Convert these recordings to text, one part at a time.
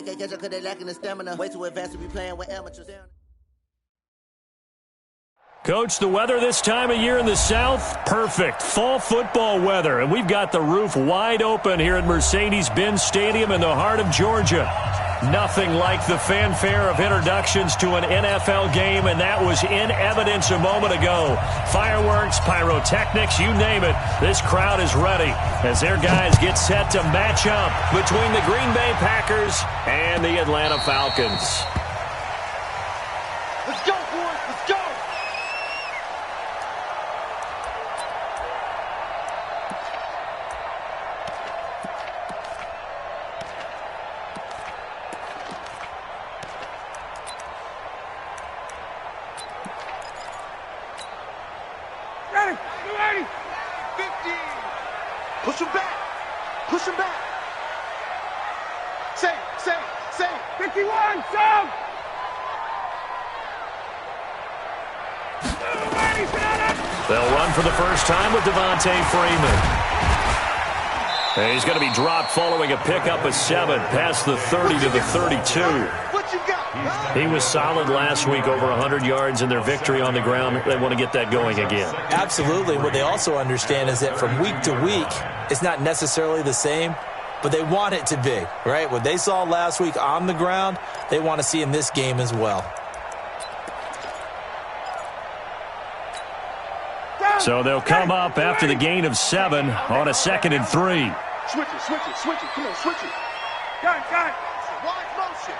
can't catch up because they lacking the stamina. Way too advanced to be playing with amateurs. Coach, the weather this time of year in the South, perfect. Fall football weather, and we've got the roof wide open here at Mercedes-Benz Stadium in the heart of Georgia. Nothing like the fanfare of introductions to an NFL game, and that was in evidence a moment ago. Fireworks, pyrotechnics, you name it. This crowd is ready as their guys get set to match up between the Green Bay Packers and the Atlanta Falcons. Let's go, boys. Let's go. Ready. 50. Push him back. Push him back. Say. 51, Sam. They'll run for the first time with Devontae Freeman. And he's going to be dropped following a pickup of 7 past the 30 to the 32. What you got? He was solid last week, over 100 yards in their victory on the ground. They want to get that going again. Absolutely. What they also understand is that from week to week, it's not necessarily the same, but they want it to be, right? What they saw last week on the ground, they want to see in this game as well. So they'll come up after the gain of 7 on a 2nd and 3. Switch it. Come on, switch it. Gun. Wide motion.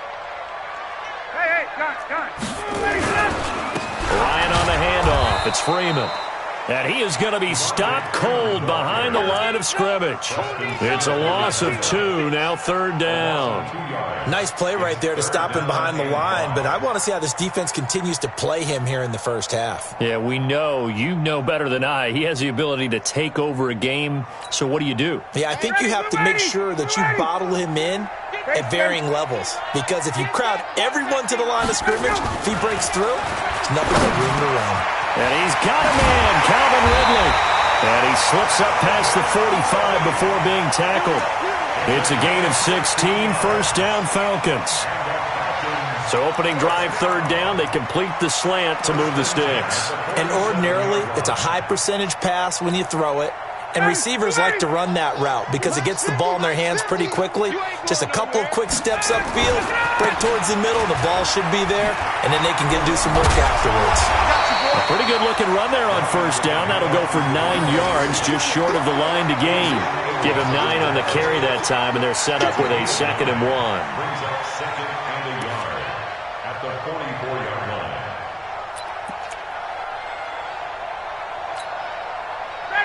Hey, gun. Ryan on the handoff. It's Freeman. And he is going to be stopped cold behind the line of scrimmage. It's a loss of 2, now 3rd down. Nice play right there to stop him behind the line, but I want to see how this defense continues to play him here in the first half. Yeah, we know. You know better than I. He has the ability to take over a game, so what do you do? Yeah, I think you have to make sure that you bottle him in at varying levels, because if you crowd everyone to the line of scrimmage, if he breaks through, there's nothing but room to run. And he's got a man, Calvin Ridley. And he slips up past the 45 before being tackled. It's a gain of 16, first down Falcons. So opening drive, 3rd down, they complete the slant to move the sticks. And ordinarily, it's a high percentage pass when you throw it. And receivers like to run that route because it gets the ball in their hands pretty quickly. Just a couple of quick steps upfield, break towards the middle, the ball should be there, and then they can do some work afterwards. A pretty good-looking run there on 1st down. That'll go for 9 yards, just short of the line to gain. Give him 9 on the carry that time, and they're set up with a 2nd and 1. Brings up 2nd and a yard at the 44-yard line.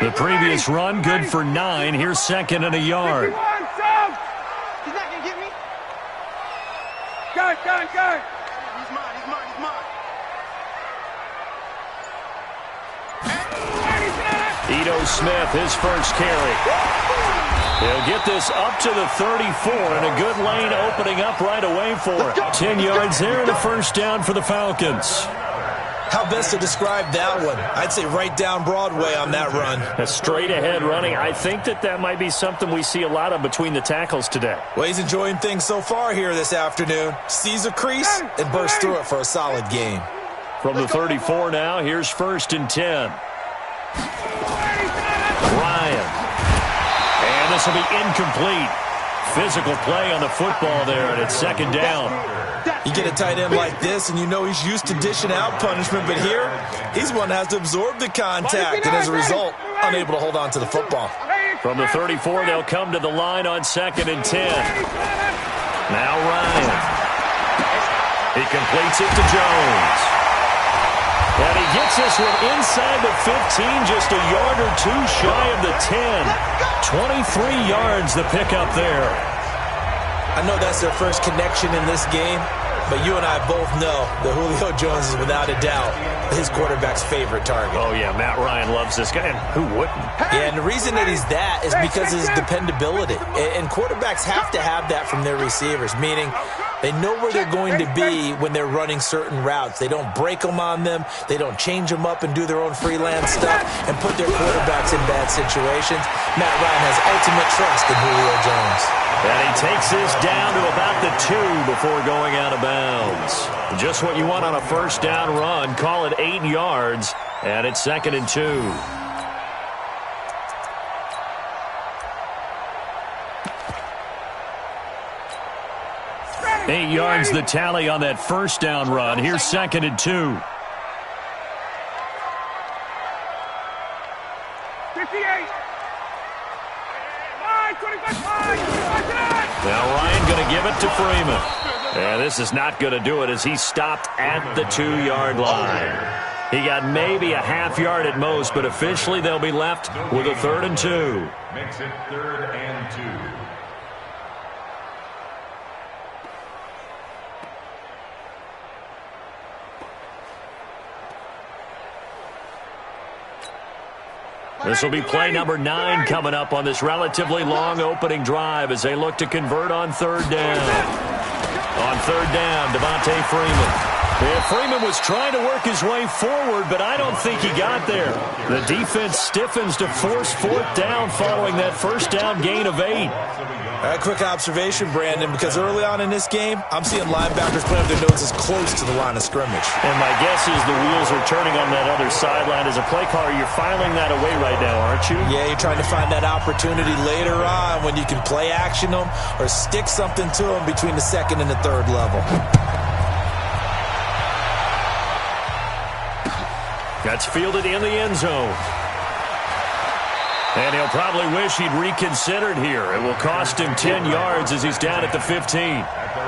The previous run, good for 9. Here's 2nd and a yard. He's not going to get me. Gun. He's mine. Ito Smith, his first carry. He'll get this up to the 34, and a good lane opening up right away for him. 10 yards there and a first down for the Falcons. How best to describe that one? I'd say right down Broadway on that run. A straight-ahead running. I think that might be something we see a lot of between the tackles today. Well, he's enjoying things so far here this afternoon. Sees a crease and bursts through it for a solid game. From the 34 now, here's 1st and 10. Ryan. And this will be incomplete. Physical play on the football there, and it's 2nd down. You get a tight end like this, and you know he's used to dishing out punishment, but here, he's one that has to absorb the contact, and as a result, unable to hold on to the football. From the 34, they'll come to the line on 2nd and 10. Now Ryan. He completes it to Jones. And he gets this one inside the 15, just a yard or 2 shy of the 10. 23 yards the pickup there. I know that's their first connection in this game, but you and I both know that Julio Jones is without a doubt his quarterback's favorite target. Oh, yeah, Matt Ryan loves this guy, and who wouldn't? Yeah, and the reason that he's that is because of his dependability. And quarterbacks have to have that from their receivers, meaning They know where they're going to be when they're running certain routes. They don't break them on them. They don't change them up and do their own freelance stuff and put their quarterbacks in bad situations. Matt Ryan has ultimate trust in Julio Jones. And he takes this down to about the 2 before going out of bounds. Just what you want on a first down run. Call it 8 yards, and it's 2nd and 2. Eight yards the tally on that first down run. Here's 2nd and 2. 58. Now Ryan going to give it to Freeman. And this is not going to do it as he stopped at the 2-yard line. He got maybe a half yard at most, but officially they'll be left with a 3rd and 2. Makes it 3rd and 2. This will be play number 9 coming up on this relatively long opening drive as they look to convert on 3rd down. On 3rd down, Devontae Freeman. Yeah, Freeman was trying to work his way forward, but I don't think he got there. The defense stiffens to force 4th down following that first down gain of 8. A quick observation, Brandon, because early on in this game, I'm seeing linebackers putting up their noses close to the line of scrimmage. And my guess is the wheels are turning on that other sideline. As a play caller, you're filing that away right now, aren't you? Yeah, you're trying to find that opportunity later on when you can play action them or stick something to them between the 2nd and the 3rd level. That's fielded in the end zone. And he'll probably wish he'd reconsidered here. It will cost him 10 yards as he's down at the 15.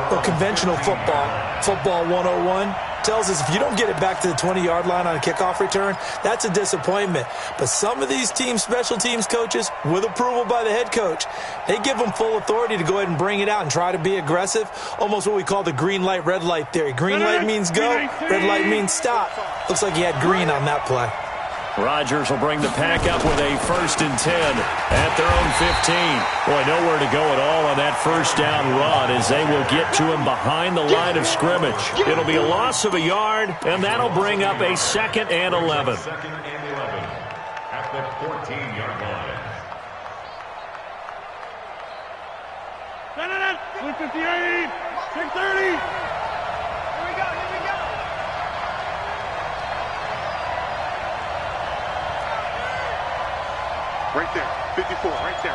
Well, conventional football 101, tells us if you don't get it back to the 20-yard line on a kickoff return, that's a disappointment. But some of these special teams coaches, with approval by the head coach, they give them full authority to go ahead and bring it out and try to be aggressive, almost what we call the green light, red light theory. Green light means go, red light means stop. Looks like he had green on that play. Rodgers will bring the pack up with a 1st and 10 at their own 15. Boy, nowhere to go at all on that first down run as they will get to him behind the line of scrimmage. It'll be a loss of a yard, and that'll bring up a 2nd and 11. 2nd and 11 at the 14-yard line. 58, 630. Here we go. Right there, 54, right there,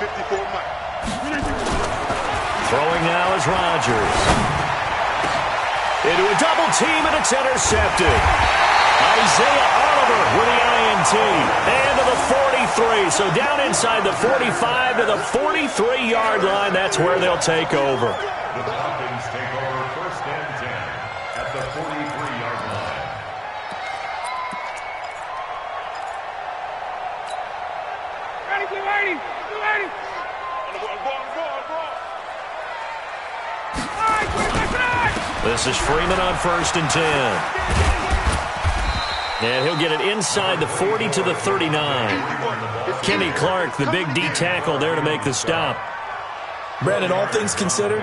54 Mike. Throwing now is Rodgers. Into a double team, and it's intercepted. Isaiah Oliver with the INT. And to the 43. So down inside the 45 to the 43-yard line. That's where they'll take over. The Falcons take over 1st and 10 at the 43-yard line. Ready. This is Freeman on 1st and 10. And he'll get it inside the 40 to the 39. Kenny Clark, the big D tackle there to make the stop. Brandon, all things considered,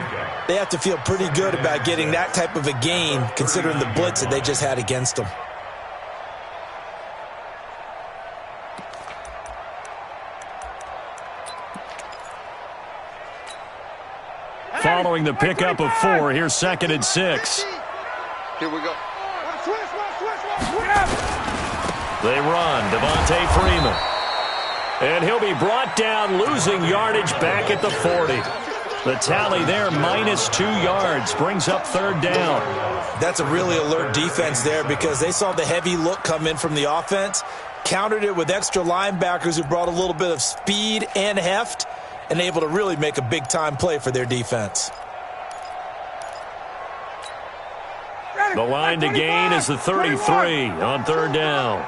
they have to feel pretty good about getting that type of a gain considering the blitz that they just had against them. Following the pickup of 4, here's 2nd and 6. Here we go. They run, Devontae Freeman. And he'll be brought down, losing yardage back at the 40. The tally there, -2 yards, brings up 3rd down. That's a really alert defense there because they saw the heavy look come in from the offense, countered it with extra linebackers who brought a little bit of speed and heft, and able to really make a big-time play for their defense. The line to gain is the 33 on 3rd down.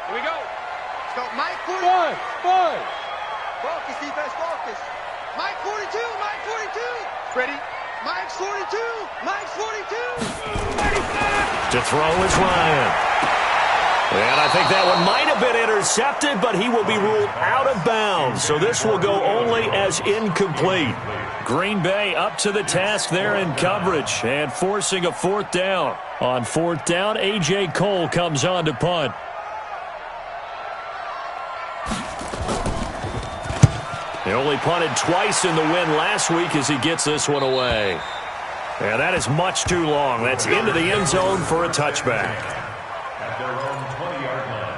Here we go. Let's go, Mike 40. Five. Focus, defense, focus. Mike 42, Mike 42. Ready? Mike's 42, Mike's 42. To throw is Ryan. And I think that one might have been intercepted. intercepted, but he will be ruled out of bounds. So this will go only as incomplete. Green Bay up to the task there in coverage and forcing a fourth down. On fourth down, A.J. Cole comes on to punt. He only punted twice in the win last week as he gets this one away. Yeah, that is much too long. That's into the end zone for a touchback. At their own 20-yard line.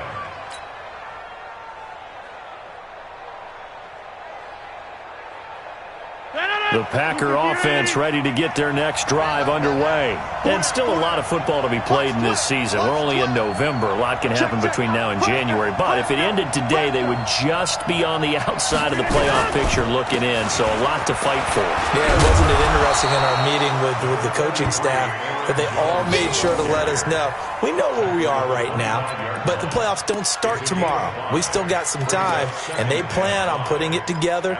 The Packer offense ready to get their next drive underway. And still a lot of football to be played in this season. We're only in November. A lot can happen between now and January. But if it ended today, they would just be on the outside of the playoff picture looking in. So a lot to fight for. Yeah, wasn't it interesting in our meeting with the coaching staff that they all made sure to let us know, we know where we are right now, but the playoffs don't start tomorrow. We still got some time, and they plan on putting it together,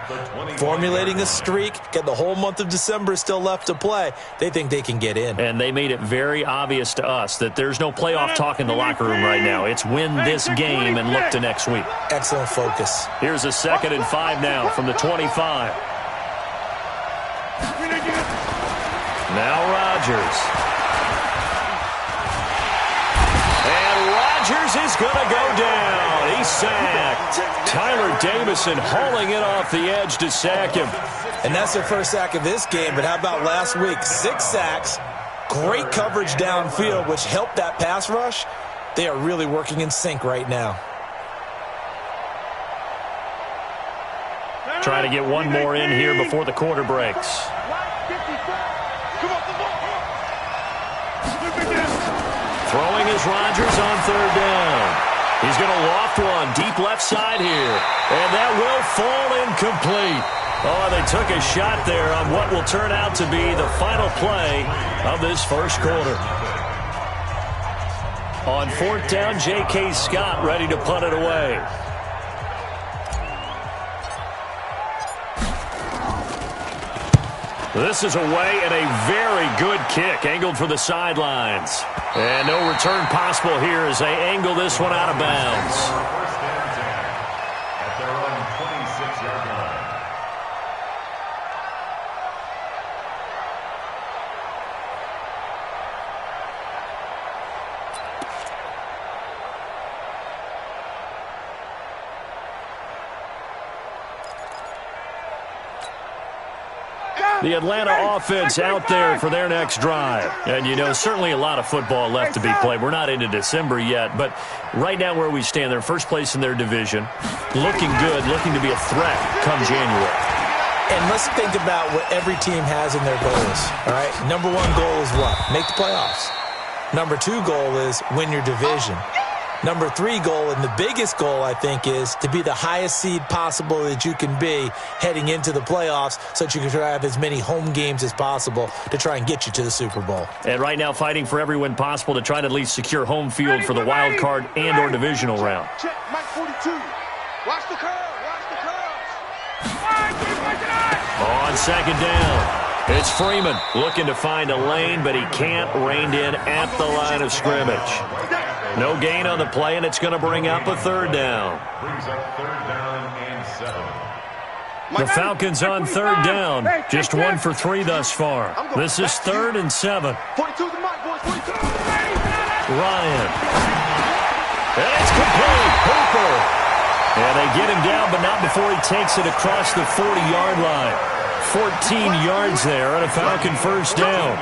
formulating a streak, get the whole month of December still left to play. They think they can get in. And they made it very obvious to us that there's no playoff talk in the locker room right now. It's win this game and look to next week. Excellent focus. Here's a 2nd and 5 now from the 25. Now Rodgers. And Rodgers is going to go down. He's sacked. Tyler Davison hauling it off the edge to sack him. And that's their first sack of this game, but how about last week? 6 sacks, great coverage downfield, which helped that pass rush. They are really working in sync right now. Trying to get one more in here before the quarter breaks. Throwing is Rodgers on 3rd down. He's going to loft one deep left side here. And that will fall incomplete. Oh, they took a shot there on what will turn out to be the final play of this first quarter. On 4th down, J.K. Scott ready to punt it away. This is away and a very good kick, angled for the sidelines. And no return possible here as they angle this one out of bounds. First and 10 at their own 26-yard line. The Atlanta offense out there for their next drive. And, you know, certainly a lot of football left to be played. We're not into December yet, but right now where we stand, they're first place in their division. Looking good, looking to be a threat come January. And let's think about what every team has in their goals, all right? Number 1 goal is what? Make the playoffs. Number 2 goal is win your division. Number 3 goal, and the biggest goal, I think, is to be the highest seed possible that you can be heading into the playoffs so that you can try to have as many home games as possible to try and get you to the Super Bowl. And right now fighting for every win possible to try to at least secure home field for the wild card and or divisional round. Check, Mike 42. Watch the curve. Watch the curve. On 2nd down, it's Freeman looking to find a lane, but he can't rein in at the line of scrimmage. No gain on the play, and it's going to bring up a 3rd down. Brings up 3rd down and 7. The Falcons on 3rd down. Just 1 for 3 thus far. This is 3rd and 7. 42 the mic, boys. 42. Ryan. And it's complete. Hooper. And they get him down, but not before he takes it across the 40-yard line. 14 yards there on a Falcon first down.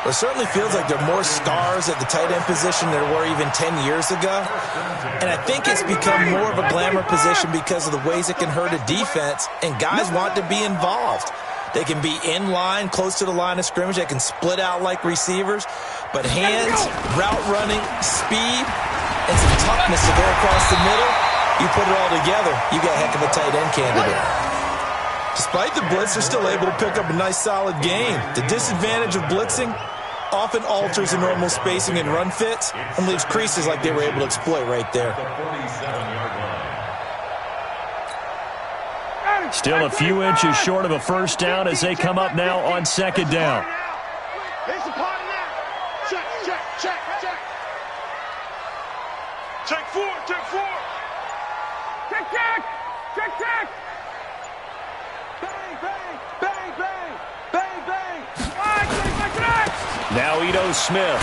It certainly feels like there are more stars at the tight end position than there were even 10 years ago. And I think it's become more of a glamour position because of the ways it can hurt a defense, and guys want to be involved. They can be in line, close to the line of scrimmage. They can split out like receivers. But hands, route running, speed, and some toughness to go across the middle, you put it all together, you got a heck of a tight end candidate. Despite the blitz, they're still able to pick up a nice, solid gain. The disadvantage of blitzing often alters the normal spacing and run fits and leaves creases like they were able to exploit right there. The 47-yard line. Still a few inches short of a first down as they come up now on 2nd down. It's a party now. Check. Check 4. Check 4. Smith.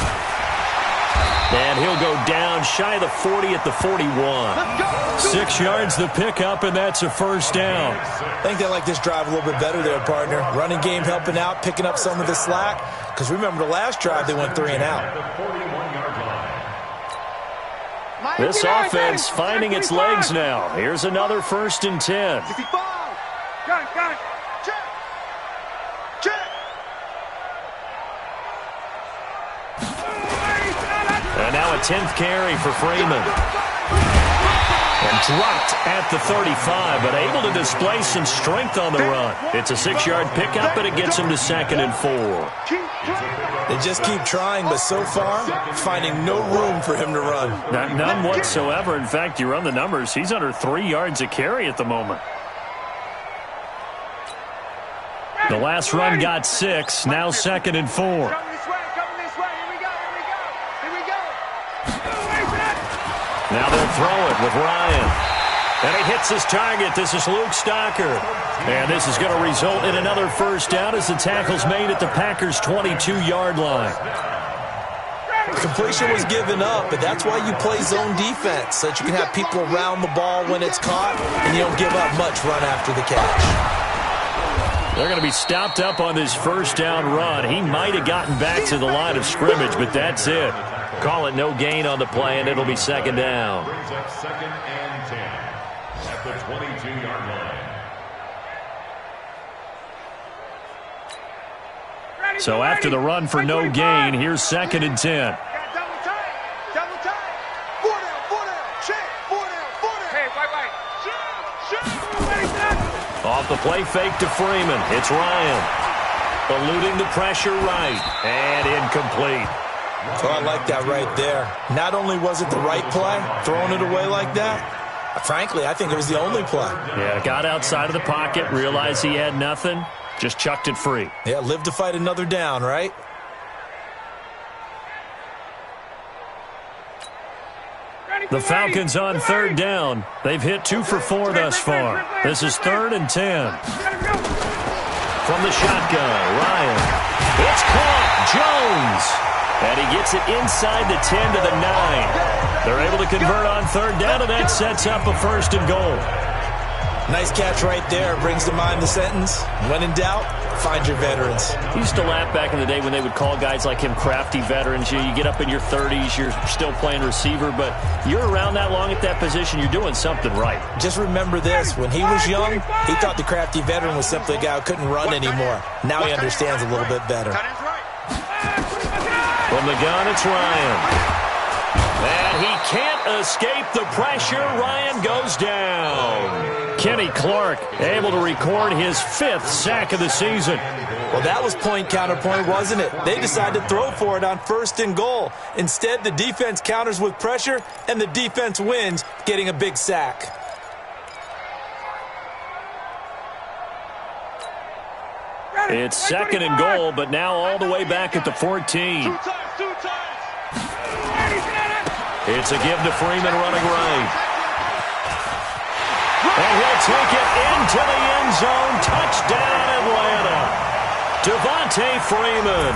And he'll go down shy of the 40 at the 41. 6 yards the pickup, and that's a first down. I think they like this drive a little bit better there, partner. Running game helping out, picking up some of the slack. Because remember, the last drive they went 3 and out. This offense finding its legs now. Here's another 1st and 10. Gun. Check. And now a 10th carry for Freeman. And dropped at the 35, but able to display some strength on the run. It's a 6-yard pickup, and it gets him to 2nd and 4. They just keep trying, but so far, finding no room for him to run. None whatsoever. In fact, you run the numbers, he's under 3 yards a carry at the moment. The last run got 6, now 2nd and 4. Coming this way. Here we go. Now they'll throw it with Ryan. And he hits his target. This is Luke Stocker. And this is going to result in another first down as the tackle's made at the Packers' 22-yard line. Completion was given up, but that's why you play zone defense, so that you can have people around the ball when it's caught, and you don't give up much run after the catch. They're going to be stopped up on this first down run. He might have gotten back to the line of scrimmage, but that's it. Call it no gain on the play, and it'll be 2nd down. Brings up 2nd and 10 at the 22-yard line. So after the run for no gain, here's 2nd and 10. Double tight. 4 down. Check. 4 down. Hey, white. Shoot. Off the play fake to Freeman. It's Ryan. Eluding the pressure right. And incomplete. So I like that right there. Not only was it the right play, throwing it away like that, frankly, I think it was the only play. Yeah, got outside of the pocket, realized he had nothing, just chucked it free. Yeah, live to fight another down, right? The Falcons on 3rd down. They've hit 2 for 4 thus far. This is 3rd and 10. From the shotgun, Ryan. It's caught. Jones. And he gets it inside the 10 to the 9. They're able to convert on 3rd down, and that sets up a 1st and goal. Nice catch right there. Brings to mind the sentence, when in doubt, find your veterans. I used to laugh back in the day when they would call guys like him crafty veterans. You get up in your 30s, you're still playing receiver, but you're around that long at that position, you're doing something right. Just remember this. When he was young, he thought the crafty veteran was simply a guy who couldn't run anymore. Now he understands a little bit better. From the gun, it's Ryan. And he can't escape the pressure. Ryan goes down. Kenny Clark able to record his 5th sack of the season. Well, that was point counterpoint, wasn't it? They decided to throw for it on 1st and goal. Instead, the defense counters with pressure, and the defense wins, getting a big sack. It's 2nd and goal, but now all the way back at the 14. It's a give to Freeman running right. And he'll take it into the end zone. Touchdown, Atlanta. Devontae Freeman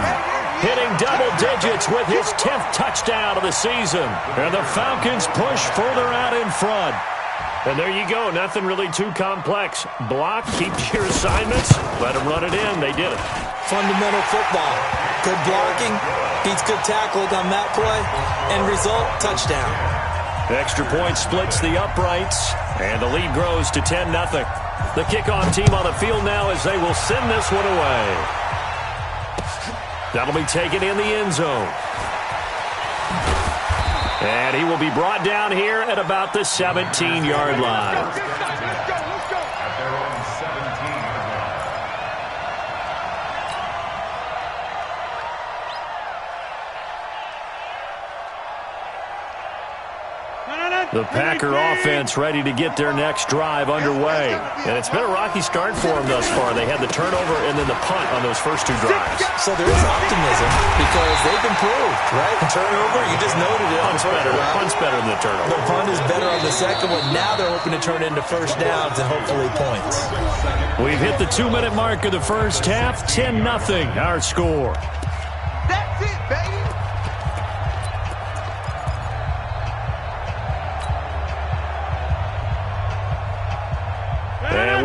hitting double digits with his 10th touchdown of the season. And the Falcons push further out in front. And there you go. Nothing really too complex. Block, keep your assignments, let them run it in. They did it. Fundamental football. Good blocking, beats good tackling on that play, and result, touchdown. Extra point splits the uprights, and the lead grows to 10-0. The kickoff team on the field now as they will send this one away. That'll be taken in the end zone. And he will be brought down here at about the 17-yard line. The Packer offense ready to get their next drive underway. And it's been a rocky start for them thus far. They had the turnover and then the punt on those first 2 drives. So there is optimism because they've improved, right? Turnover, you just noted it. Punt's better than the turnover. The punt is better on the second one. Now they're hoping to turn it into first downs and hopefully points. We've hit the 2-minute mark of the first half. 10-0 our score. That's it, baby.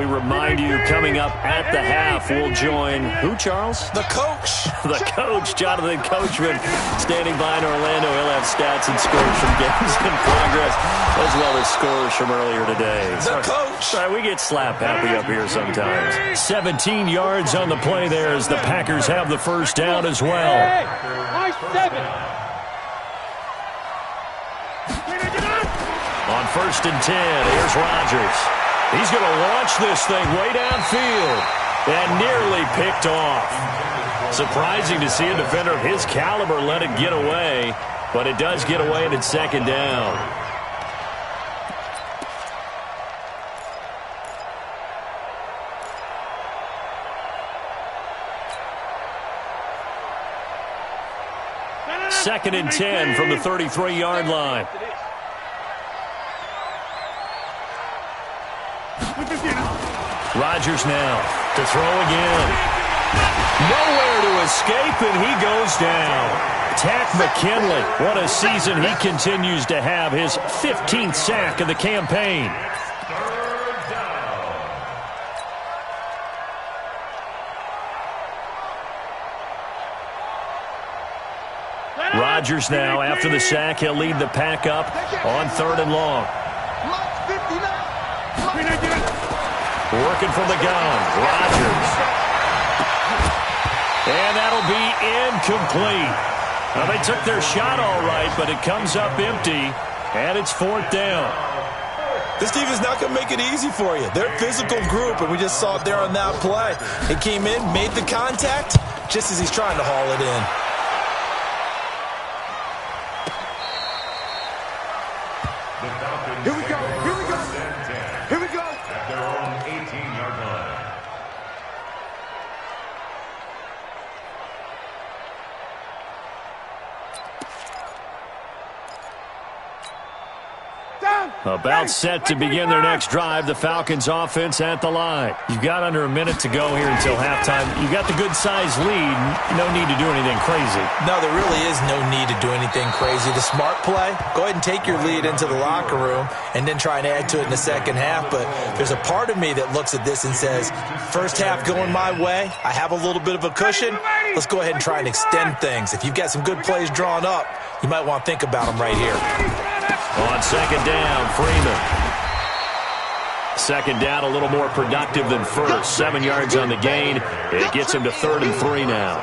we remind you, coming up at the half, we'll join who, Charles? The coach. The coach, Jonathan Coachman, standing by in Orlando. He'll have stats and scores from games in progress, as well as scores from earlier today. The coach. Sorry, we get slap happy up here sometimes. 17 yards on the play there as the Packers have the first down as well. Nice 7. On 1st and 10, here's Rodgers. He's going to launch this thing way downfield and nearly picked off. Surprising to see a defender of his caliber let it get away, but it does get away and it's second down. Second and 10 from the 33-yard line. Rodgers now to throw again. Nowhere to escape, and he goes down. Takk McKinley, what a season he continues to have. His 15th sack of the campaign. Rodgers now, after the sack, he'll lead the pack up on 3rd and long. Working from the gun, Rodgers. And that'll be incomplete. Now, they took their shot all right, but it comes up empty, and it's 4th down. This team is not going to make it easy for you. They're a physical group, and we just saw it there on that play. He came in, made the contact, just as he's trying to haul it in. Here we go. Here we go. Here we go. At their own 18-yard line. About set to begin their next drive, the Falcons offense at the line. You've got under a minute to go here until halftime. You've got the good-sized lead. No need to do anything crazy. No, there really is no need to do anything crazy. The smart play, go ahead and take your lead into the locker room and then try and add to it in the second half. But there's a part of me that looks at this and says, first half going my way, I have a little bit of a cushion. Let's go ahead and try and extend things. If you've got some good plays drawn up, you might want to think about them right here. On second down, Freeman. Second down, a little more productive than first. 7 yards on the gain. It gets him to 3rd and 3 now.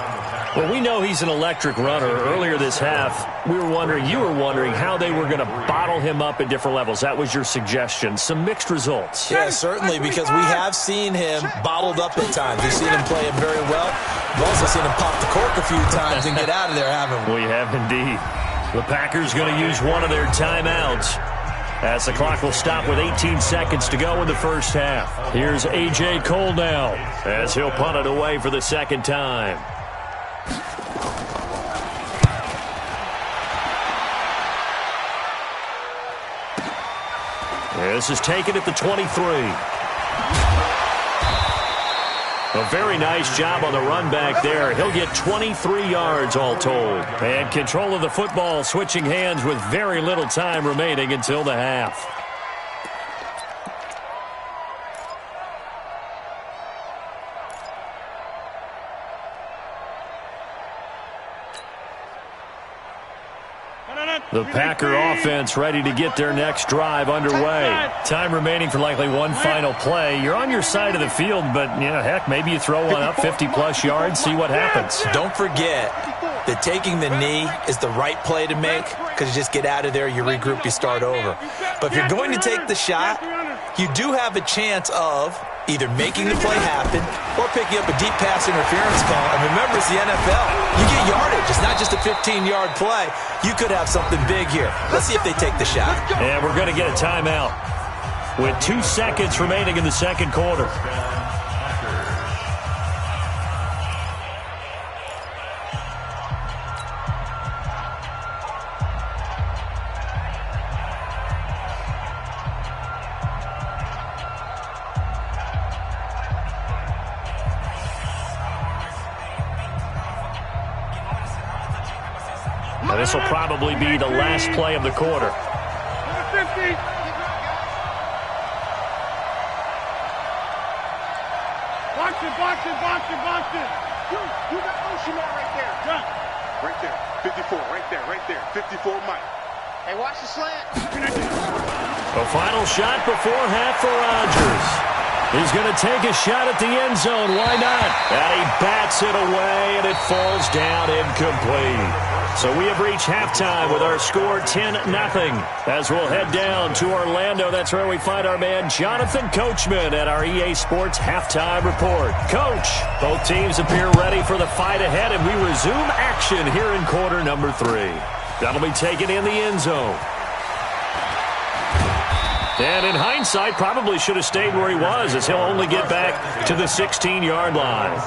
Well, we know he's an electric runner. Earlier this half, you were wondering how they were going to bottle him up at different levels. That was your suggestion. Some mixed results. Yeah, certainly, because we have seen him bottled up at times. We've seen him play it very well. We've also seen him pop the cork a few times and get out of there, haven't we? We have indeed. The Packers going to use one of their timeouts as the clock will stop with 18 seconds to go in the first half. Here's A.J. Cole now as he'll punt it away for the second time. This is taken at the 23. A very nice job on the run back there. He'll get 23 yards all told. And control of the football switching hands with very little time remaining until the half. The Packer offense ready to get their next drive underway. Time remaining for likely one final play. You're on your side of the field, but, heck, maybe you throw one up 50-plus yards, see what happens. Don't forget that taking the knee is the right play to make because you just get out of there, you regroup, you start over. But if you're going to take the shot, you do have a chance of either making the play happen or picking up a deep pass interference call. And remember, it's the NFL. You get yardage. It's not just a 15-yard play. You could have something big here. Let's see if they take the shot. And we're going to get a timeout with 2 seconds remaining in the second quarter. Now, this will probably be the last play of the quarter. You got Ocean Man right there. Done. Right there. 54, right there. 54 Mike. Hey, watch the slant. A final shot before half for Rodgers. He's going to take a shot at the end zone. Why not? And he bats it away, and it falls down incomplete. So we have reached halftime with our score 10-0. As we'll head down to Orlando, that's where we find our man Jonathan Coachman at our EA Sports Halftime Report. Coach, both teams appear ready for the fight ahead, and we resume action here in quarter number 3. That'll be taken in the end zone. And in hindsight, probably should have stayed where he was, as he'll only get back to the 16-yard line.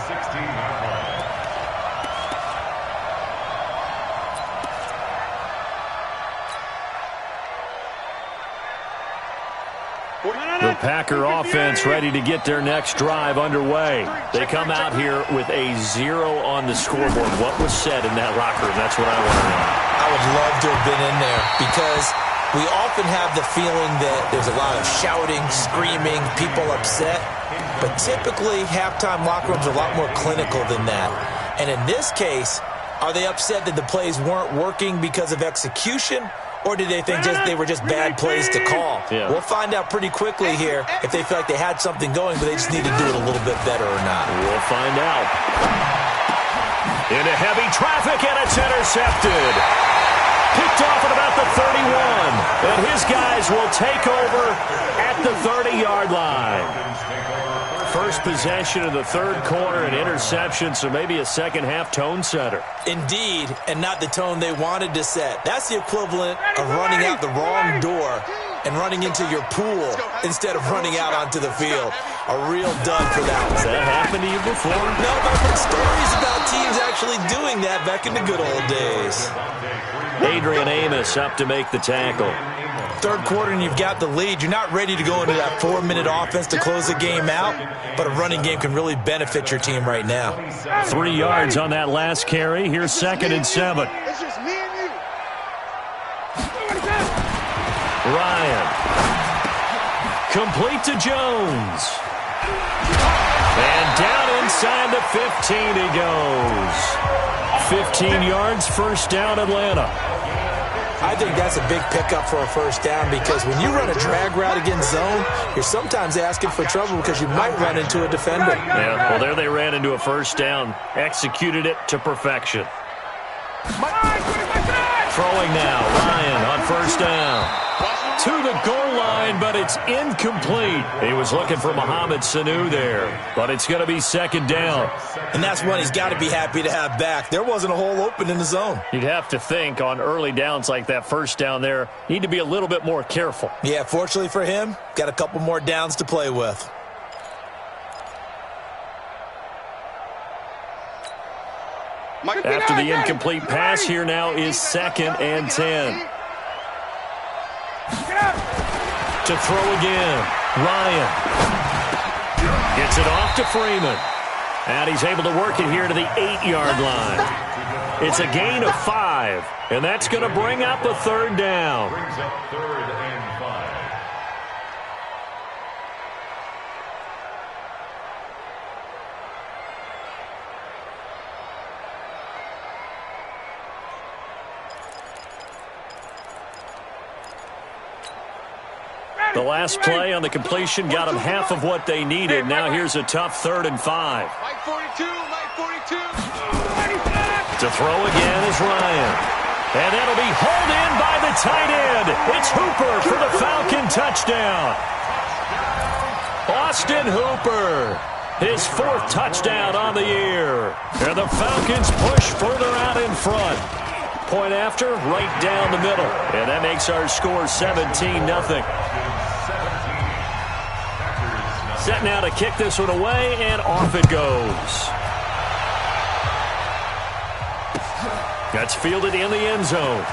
The Packer offense ready to get their next drive underway. They come out here with a 0 on the scoreboard. What was said in that locker room? That's what I want to know. I would love to have been in there because we often have the feeling that there's a lot of shouting, screaming, people upset. But typically, halftime locker rooms are a lot more clinical than that. And in this case, are they upset that the plays weren't working because of execution? Or did they think they were just bad plays to call? Yeah. We'll find out pretty quickly here if they feel like they had something going, but they just need to do it a little bit better or not. We'll find out. Into heavy traffic, and it's intercepted. Picked off at about the 31. And his guys will take over at the 30-yard line. First possession of the third quarter, an interception, so maybe a second-half tone setter. Indeed, and not the tone they wanted to set. That's the equivalent of running out the wrong door and running into your pool instead of running out onto the field. A real dud for that one. Has that happened to you before? No, but I've heard stories about teams actually doing that back in the good old days. Adrian Amos up to make the tackle. Third quarter and you've got the lead. You're not ready to go into that 4-minute offense to close the game out, but a running game can really benefit your team right now. 3 yards on that last carry. Here's 2nd and 7. It's just me and you. Ryan. Complete to Jones. And down inside the 15 he goes. 15 yards, first down Atlanta. I think that's a big pickup for a first down because when you run a drag route against zone, you're sometimes asking for trouble because you might run into a defender. Yeah, well, there they ran into a first down. Executed it to perfection. Throwing now, Ryan on first down. To the goal line, but it's incomplete. He was looking for Mohamed Sanu there, but it's going to be 2nd down. And that's one he's got to be happy to have back. There wasn't a hole open in the zone. You'd have to think on early downs like that first down there, need to be a little bit more careful. Yeah, fortunately for him, got a couple more downs to play with. After the incomplete pass, here now is 2nd and 10. To throw again, Ryan. Gets it off to Freeman. And he's able to work it here to the 8-yard line. It's a gain of 5, and that's going to bring up a 3rd down. Brings up 3rd and 5. The last play on the completion got them half of what they needed. Now here's a tough 3rd and 5. Mike 42, Mike 42. To throw again is Ryan. And that'll be hauled in by the tight end. It's Hooper for the Falcon touchdown. Austin Hooper, his 4th touchdown on the year. And the Falcons push further out in front. Point after, right down the middle. And that makes our score 17-0. Set now to kick this one away, and off it goes. That's fielded in the end zone.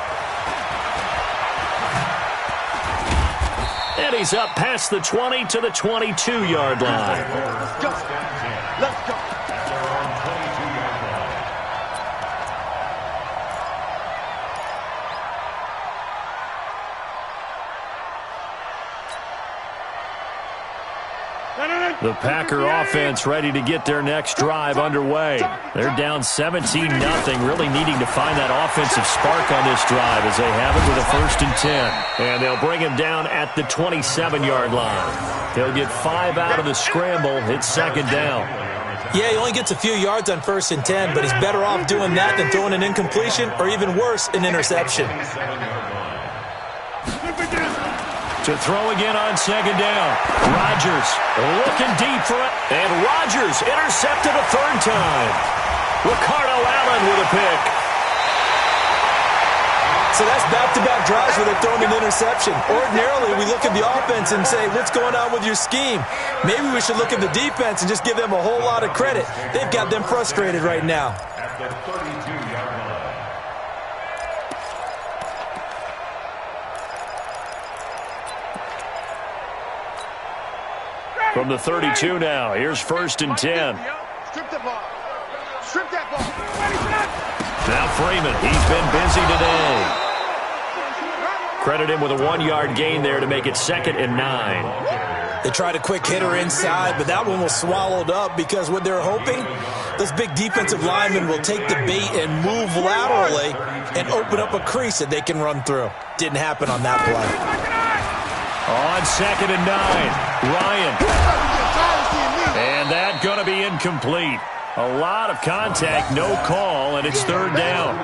And he's up past the 20 to the 22-yard line. Let's go. Let's go. The Packer offense ready to get their next drive underway. They're down 17-0, really needing to find that offensive spark on this drive as they have it with a 1st and 10. And they'll bring him down at the 27-yard line. They'll get 5 out of the scramble. It's 2nd down. Yeah, he only gets a few yards on 1st and 10, but he's better off doing that than throwing an incompletion or even worse, an interception. To throw again on 2nd down. Rodgers looking deep for it. And Rodgers intercepted a 3rd time. Ricardo Allen with a pick. So that's back-to-back drives where they're throwing an interception. Ordinarily, we look at the offense and say, what's going on with your scheme? Maybe we should look at the defense and just give them a whole lot of credit. They've got them frustrated right now. At the 32-yard line. From the 32 now, here's 1st and 10. Strip the ball. Strip that ball. Now Freeman, he's been busy today. Credit him with a 1-yard gain there to make it 2nd and 9. They tried a quick hitter inside, but that one was swallowed up because what they're hoping, those big defensive linemen will take the bait and move laterally and open up a crease that they can run through. Didn't happen on that play. On 2nd and 9, Ryan. And that going to be incomplete. A lot of contact, no call, and it's 3rd down.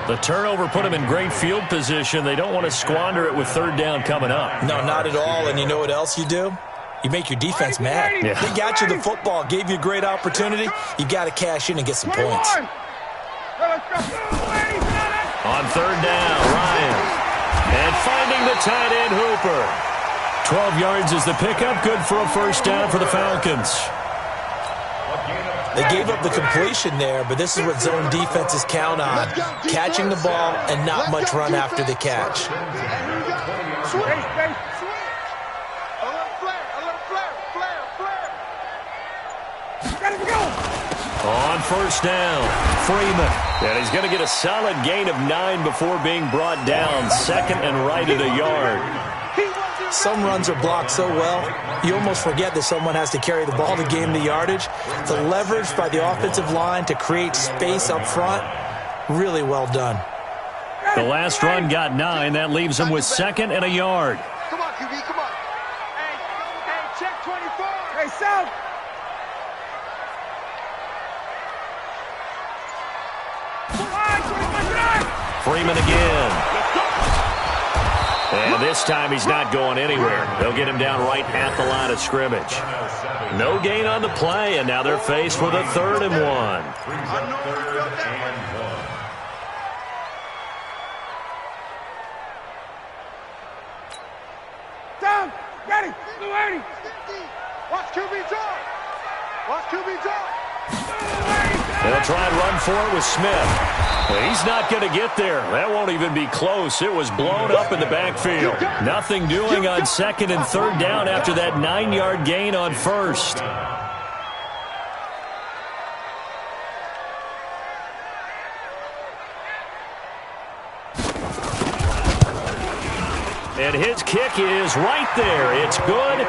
The turnover put them in great field position. They don't want to squander it with 3rd down coming up. No, not at all. And you know what else you do? You make your defense mad. Yeah. They got you the football, gave you a great opportunity. You got to cash in and get some points. On 3rd down, Ryan. And finding the tight end, Hooper. 12 yards is the pickup. Good for a 1st down for the Falcons. They gave up the completion there, but this is what zone defenses count on. Catching the ball and not much run after the catch. On 1st down, Freeman. And he's going to get a solid gain of 9 before being brought down. 2nd and right at a yard. Some runs are blocked so well, you almost forget that someone has to carry the ball to gain the yardage. The leverage by the offensive line to create space up front, really well done. The last run got 9. That leaves him with 2nd and a yard. Come on, QB, come on. Hey, check 24. Hey, South. Freeman again. And this time he's not going anywhere. They'll get him down right at the line of scrimmage. No gain on the play, and now they're faced with a 3rd and 1. Down, ready, 280. Watch QB drop. Watch QB drop. They'll try and run for it with Smith. He's not going to get there. That won't even be close. It was blown up in the backfield. Nothing doing on 2nd and 3rd down after that 9-yard gain on 1st. And his kick is right there. It's good.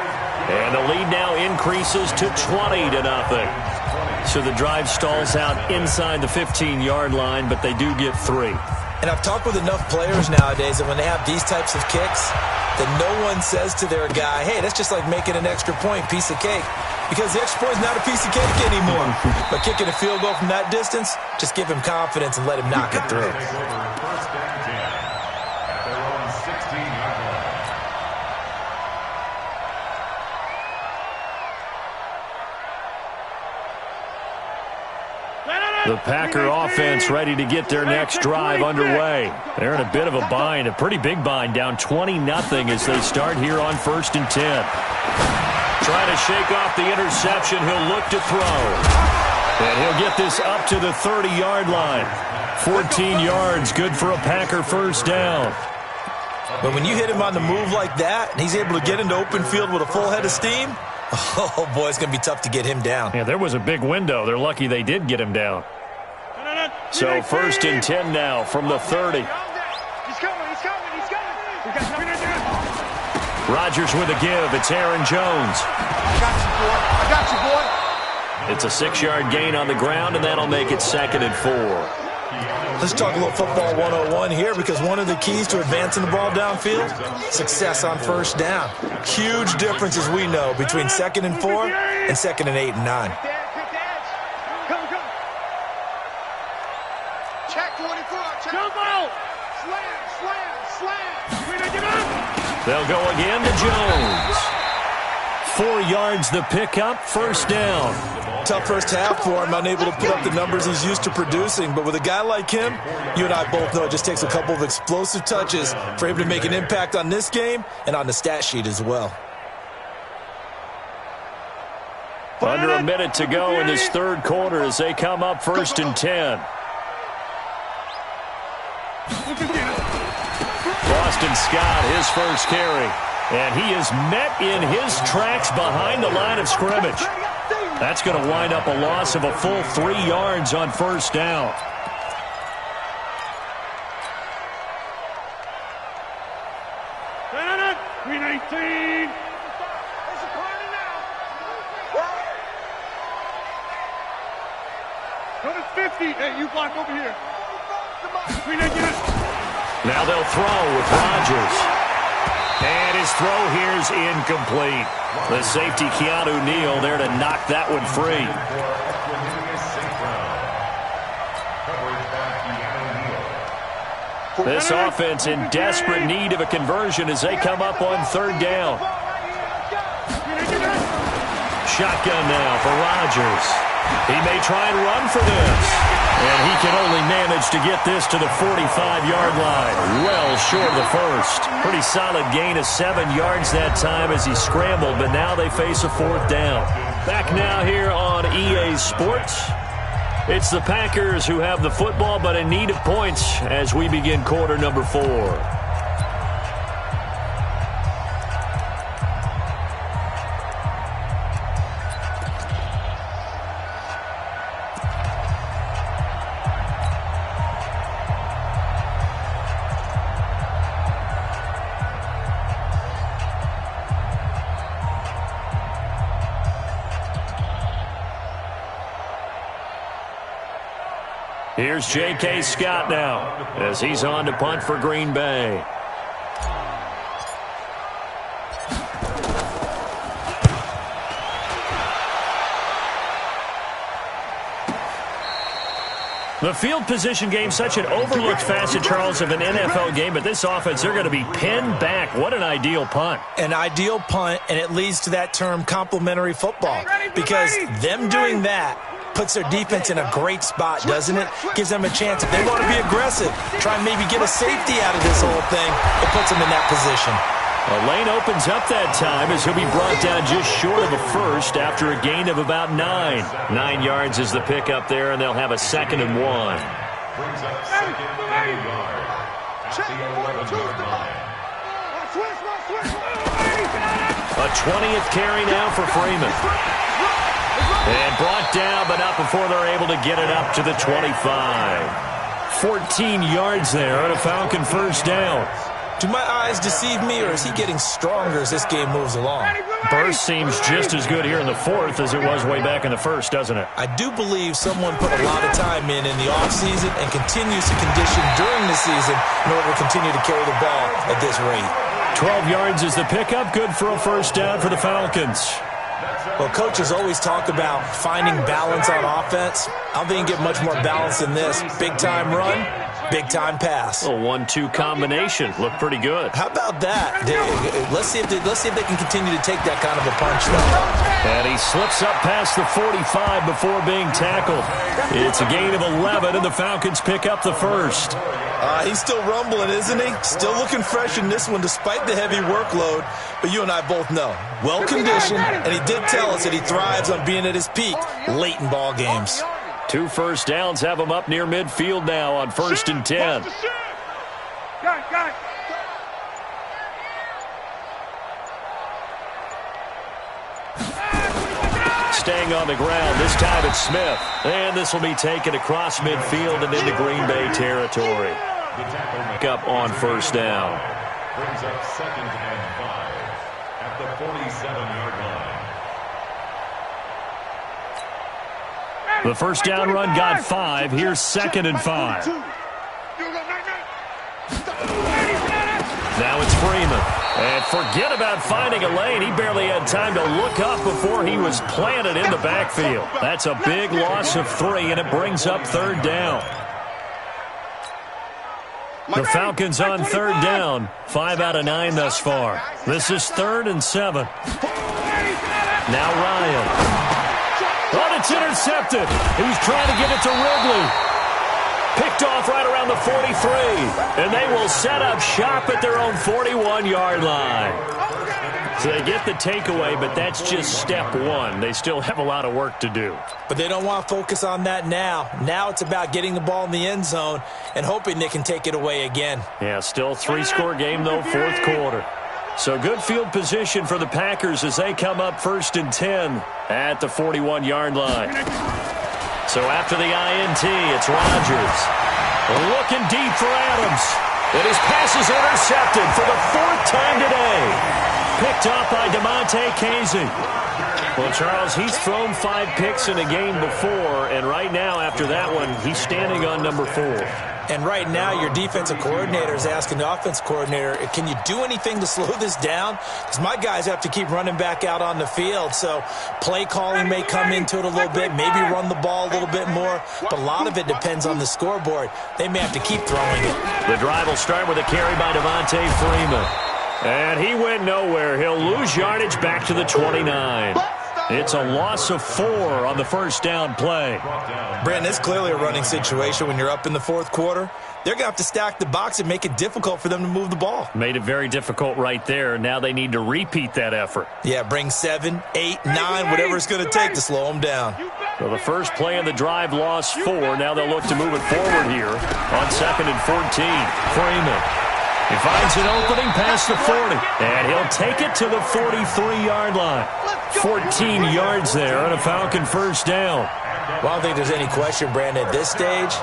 And the lead now increases to 20-0. So the drive stalls out inside the 15-yard line, but they do get 3. And I've talked with enough players nowadays that when they have these types of kicks, that no one says to their guy, hey, that's just like making an extra point, piece of cake. Because the extra point is not a piece of cake anymore. But kicking a field goal from that distance, just give him confidence and let him knock it through. The Packer offense ready to get their next drive underway. They're in a bit of a bind, a pretty big bind, down 20-0 as they start here on 1st and 10. Trying to shake off the interception. He'll look to throw. And he'll get this up to the 30-yard line. 14 yards, good for a Packer 1st down. But when you hit him on the move like that, and he's able to get into open field with a full head of steam, oh, boy, it's going to be tough to get him down. Yeah, there was a big window. They're lucky they did get him down. So 1st and 10 now from the 30. He's coming, he's coming, he's coming. Rodgers with a give. It's Aaron Jones. I got you, boy. I got you, boy. It's a 6-yard gain on the ground, and that'll make it 2nd and 4. Let's talk a little football 101 here, because one of the keys to advancing the ball downfield, success on first down. Huge difference, as we know, between 2nd and 4 and 2nd and 8 and 9. Come. Check 24. Check. Come out. Slam. They'll go again to Jones. 4 yards the pickup, first down. Tough first half for him, unable to put up the numbers he's used to producing. But with a guy like him, you and I both know it just takes a couple of explosive touches for him to make an impact on this game and on the stat sheet as well. Under a minute to go in this third quarter as they come up 1st and 10. Boston Scott, his first carry. And he is met in his tracks behind the line of scrimmage. That's going to wind up a loss of a full 3 yards on first down. Green 18. Go to 50. Hey, you block over here. Green 18. Now they'll throw with Rodgers. And his throw here is incomplete. The safety, Keanu Neal, there to knock that one free. This offense in desperate need of a conversion as they come up on 3rd down. Shotgun now for Rodgers. He may try and run for this. And he can only manage to get this to the 45-yard line. Well short of the first. Pretty solid gain of 7 yards that time as he scrambled, but now they face a 4th down. Back now here on EA Sports. It's the Packers who have the football, but in need of points as we begin quarter number 4. Here's J.K. Scott now as he's on to punt for Green Bay. The field position game, such an overlooked facet, Charles, of an NFL game, but this offense, they're going to be pinned back. What an ideal punt. An ideal punt, and it leads to that term complementary football, because them doing that puts their defense in a great spot, doesn't it? Gives them a chance. If they want to be aggressive, try and maybe get a safety out of this whole thing, it puts them in that position. A lane opens up that time as he'll be brought down just short of a first after a gain of about 9. 9 yards is the pickup there, and they'll have a 2nd and 1. Brings up 2nd and 1 yard. At the 11-yard line. A 20th carry now for Freeman. And brought down, but not before they're able to get it up to the 25. 14 yards there on a Falcon first down. Do my eyes deceive me, or is he getting stronger as this game moves along? Burst seems just as good here in the 4th as it was way back in the 1st, doesn't it? I do believe someone put a lot of time in the offseason and continues to condition during the season in order to continue to carry the ball at this rate. 12 yards is the pickup, good for a first down for the Falcons. Well, coaches always talk about finding balance on offense. I don't think you get much more balance than this. Big-time run, big-time pass. A 1-2 combination. Looked pretty good. How about that? Let's see if they can continue to take that kind of a punch, though. And he slips up past the 45 before being tackled. It's a gain of 11, and the Falcons pick up the first. He's still rumbling, isn't he? Still looking fresh in this one despite the heavy workload. But you and I both know, well-conditioned, and he did tell us that he thrives on being at his peak late in ball games. 2 first downs have him up near midfield now on 1st and 10. Got it. Staying on the ground, this time it's Smith. And this will be taken across midfield and into Green Bay territory. Up on first down. Brings up 2nd and 5. at the 47-yard line. The first down run got 5. Here's 2nd and 5. Now it's Freeman. And forget about finding a lane. He barely had time to look up before he was planted in the backfield. That's a big loss of 3, and it brings up 3rd down. The Falcons on 3rd down. 5 out of 9 thus far. This is 3rd and 7. Now Ryan. Oh, it's intercepted. He was trying to get it to Ridley. Picked off right around the 43. And they will set up shop at their own 41-yard line. So they get the takeaway, but that's just step 1. They still have a lot of work to do. But they don't want to focus on that now. Now it's about getting the ball in the end zone and hoping they can take it away again. Yeah, still 3-score game, though, 4th quarter. So good field position for the Packers as they come up 1st and 10 at the 41-yard line. So after the INT, it's Rodgers. Looking deep for Adams. And his pass is intercepted for the 4th time today. Picked up by DeMonte Casey. Well, Charles, he's thrown 5 picks in a game before, and right now, after that one, he's standing on number 4. And right now, your defensive coordinator is asking the offense coordinator, can you do anything to slow this down? Because my guys have to keep running back out on the field. So play calling may come into it a little bit, maybe run the ball a little bit more. But a lot of it depends on the scoreboard. They may have to keep throwing it. The drive will start with a carry by Devontae Freeman. And he went nowhere. He'll lose yardage back to the 29. It's a loss of 4 on the first down play. Brandon, it's clearly a running situation when you're up in the 4th quarter. They're going to have to stack the box and make it difficult for them to move the ball. Made it very difficult right there. Now they need to repeat that effort. Yeah, bring 7, 8, 9, whatever it's going to take to slow them down. So the first play of the drive lost 4. Now they'll look to move it forward here on 2nd and 14. Freeman. He finds an opening past the 40. And he'll take it to the 43-yard line. 14 yards there on a Falcon first down. Well, I don't think there's any question, Brandon, at this stage,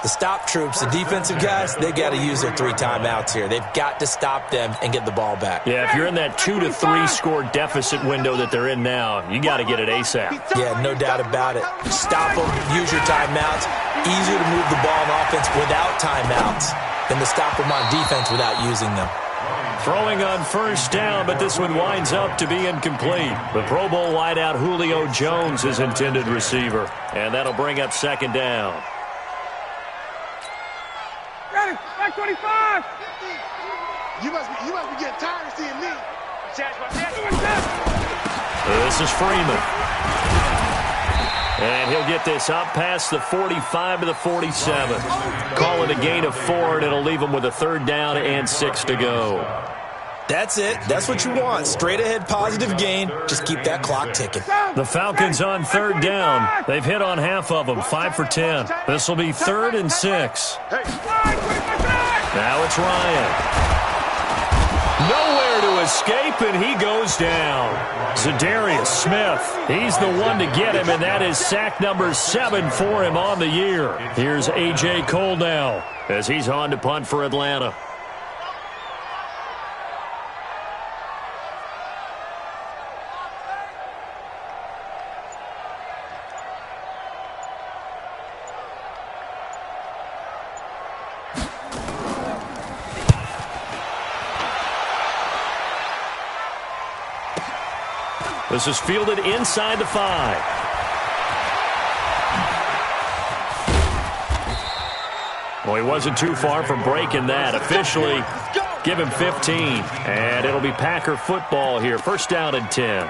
the stop troops, the defensive guys, they got to use their 3 timeouts here. They've got to stop them and get the ball back. Yeah, if you're in that 2 to 3 score deficit window that they're in now, you got to get it ASAP. Yeah, no doubt about it. Stop them, use your timeouts. Easier to move the ball on offense without timeouts than to stop them on defense without using them. Throwing on first down, but this one winds up to be incomplete. The Pro Bowl wideout Julio Jones is intended receiver, and that'll bring up 2nd down. Ready, back 25. You must be getting tired of seeing me. This is Freeman. And he'll get this up past the 45 to the 47. Call it a gain of 4, and it'll leave him with a 3rd down and 6 to go. That's it. That's what you want. Straight ahead positive gain. Just keep that clock ticking. The Falcons on 3rd down. They've hit on half of them, 5 for 10. This will be 3rd and 6. Now it's Ryan. Nowhere to escape, and he goes down. Zadarius Smith, he's the one to get him, and that is sack number 7 for him on the year. Here's A.J. Cole now as he's on to punt for Atlanta. This is fielded inside the 5. Well, he wasn't too far from breaking that. Officially, give him 15. And it'll be Packer football here. First down and 10.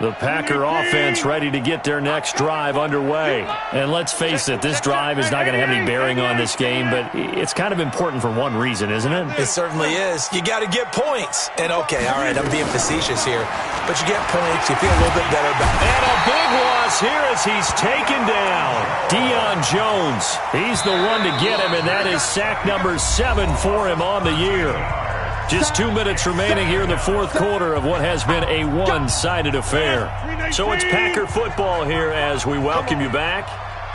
The Packer offense ready to get their next drive underway. And let's face it, this drive is not going to have any bearing on this game, but it's kind of important for one reason, isn't it? It certainly is. You got to get points. And, okay, all right, I'm being facetious here. But you get points, you feel a little bit better about it. And a big loss here as he's taken down. Deion Jones, he's the one to get him, and that is sack number 7 for him on the year. Just 2 minutes remaining here in the fourth quarter of what has been a one-sided affair. So it's Packer football here as we welcome you back.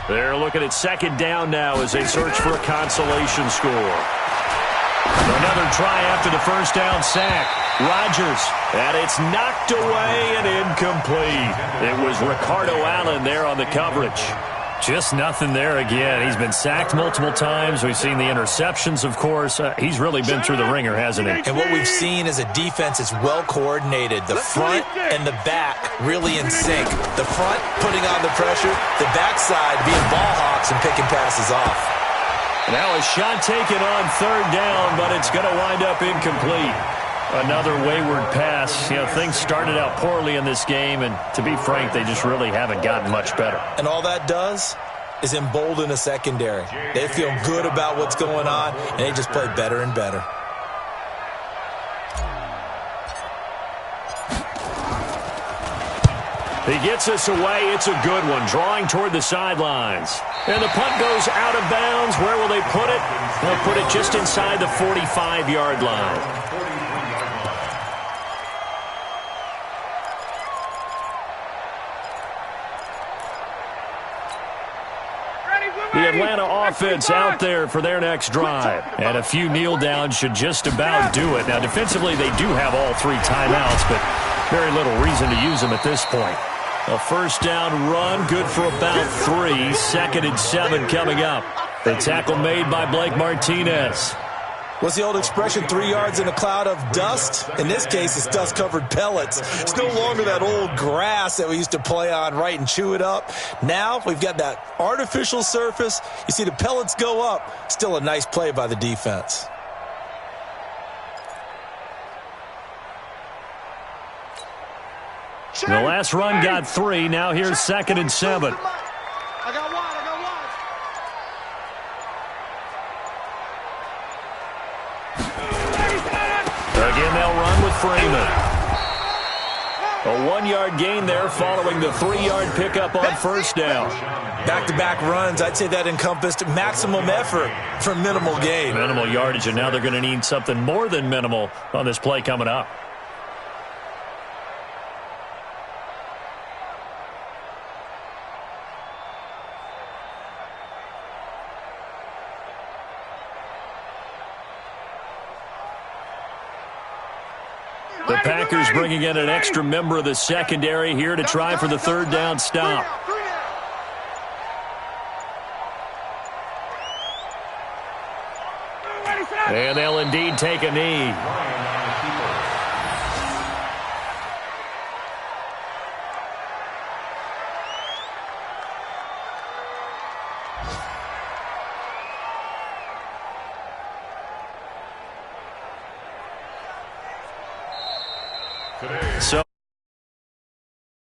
They're looking at second down now as they search for a consolation score. Another try after the first down sack. Rodgers, and it's knocked away and incomplete. It was Ricardo Allen there on the coverage. Just nothing there again. He's been sacked multiple times. We've seen the interceptions, of course. He's really been through the ringer, hasn't he? And what we've seen is a defense that's well coordinated. The front and the back really in sync. The front putting on the pressure. The backside being ball hawks and picking passes off. Now a shot taken on third down, but it's going to wind up incomplete. Another wayward pass. You know, things started out poorly in this game, and to be frank, they just really haven't gotten much better. And all that does is embolden a secondary. They feel good about what's going on, and they just play better and better. He gets us away. It's a good one, drawing toward the sidelines. And the punt goes out of bounds. Where will they put it? They'll put it just inside the 45-yard line. The Atlanta offense out there for their next drive. And a few kneel downs should just about do it. Now, defensively, they do have all three timeouts, but very little reason to use them at this point. A first down run, good for about 3. 2nd and 7 coming up. The tackle made by Blake Martinez. What's the old expression, 3 yards in a cloud of dust? In this case, it's dust-covered pellets. It's no longer that old grass that we used to play on, right, and chew it up. Now we've got that artificial surface. You see the pellets go up. Still a nice play by the defense. The last run got 3. Now here's 2nd and 7. I got one. Again, they'll run with Freeman. A 1-yard gain there following the 3-yard pickup on first down. Back-to-back runs, I'd say that encompassed maximum effort for minimal gain. Minimal yardage, and now they're going to need something more than minimal on this play coming up. The Packers bringing in an extra member of the secondary here to try for the third down stop. And they'll indeed take a knee. So